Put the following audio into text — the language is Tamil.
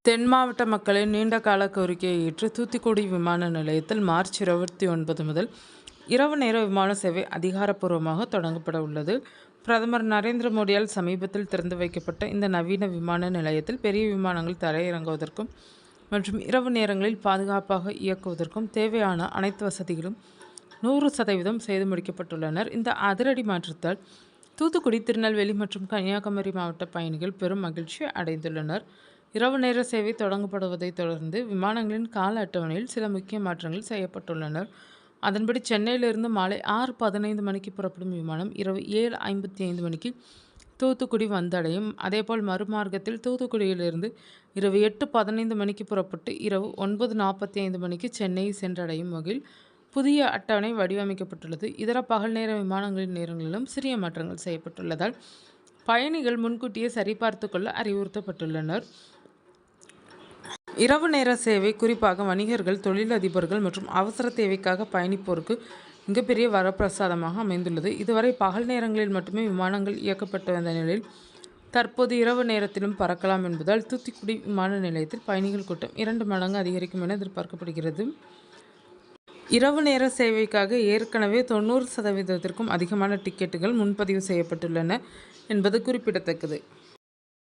தென் மாவட்ட மக்களின் நீண்ட கால கோரிக்கையை ஏற்று தூத்துக்குடி விமான நிலையத்தில் மார்ச் 29 முதல் இரவு நேர விமான சேவை அதிகாரப்பூர்வமாக தொடங்கப்பட உள்ளது. பிரதமர் நரேந்திர மோடியால் சமீபத்தில் திறந்து வைக்கப்பட்ட இந்த நவீன விமான நிலையத்தில் பெரிய விமானங்கள் தரையிறங்குவதற்கும் மற்றும் இரவு நேரங்களில் பாதுகாப்பாக இயக்குவதற்கும் தேவையான அனைத்து வசதிகளும் 100% செய்து முடிக்கப்பட்டுள்ளனர். இந்த அதிரடி மாற்றத்தால் தூத்துக்குடி, திருநெல்வேலி மற்றும் கன்னியாகுமரி மாவட்ட பயணிகள் பெரும் மகிழ்ச்சி அடைந்துள்ளனர். இரவு நேர சேவை தொடங்கப்படுவதைத் தொடர்ந்து விமானங்களின் கால அட்டவணையில் சில முக்கிய மாற்றங்கள் செய்யப்பட்டுள்ளன. அதன்படி சென்னையிலிருந்து மாலை 6:15 மணிக்கு புறப்படும் விமானம் இரவு 7:55 மணிக்கு தூத்துக்குடி வந்தடையும். அதேபோல் மறுமார்க்கத்தில் தூத்துக்குடியிலிருந்து இரவு 8:15 மணிக்கு புறப்பட்டு இரவு 9:45 மணிக்கு சென்னையை சென்றடையும் வகையில் புதிய அட்டவணை வடிவமைக்கப்பட்டுள்ளது. இதர பகல் நேர விமானங்களின் நேரங்களிலும் சிறிய மாற்றங்கள் செய்யப்பட்டுள்ளதால் பயணிகள் முன்கூட்டியே சரிபார்த்து கொள்ள அறிவுறுத்தப்பட்டுள்ளனர். இரவு நேர சேவை குறிப்பாக வணிகர்கள், தொழிலதிபர்கள் மற்றும் அவசர தேவைக்காக பயணிப்போருக்கு மிகப்பெரிய வரப்பிரசாதமாக அமைந்துள்ளது. இதுவரை பகல் நேரங்களில் மட்டுமே விமானங்கள் இயக்கப்பட்டு வந்த நிலையில் தற்போது இரவு நேரத்திலும் பறக்கலாம் என்பதால் தூத்துக்குடி விமான நிலையத்தில் பயணிகள் கூட்டம் 2 மடங்கு அதிகரிக்கும் என எதிர்பார்க்கப்படுகிறது. இரவு நேர சேவைக்காக ஏற்கனவே 90% அதிகமான டிக்கெட்டுகள் முன்பதிவு செய்யப்பட்டுள்ளன என்பது குறிப்பிடத்தக்கது.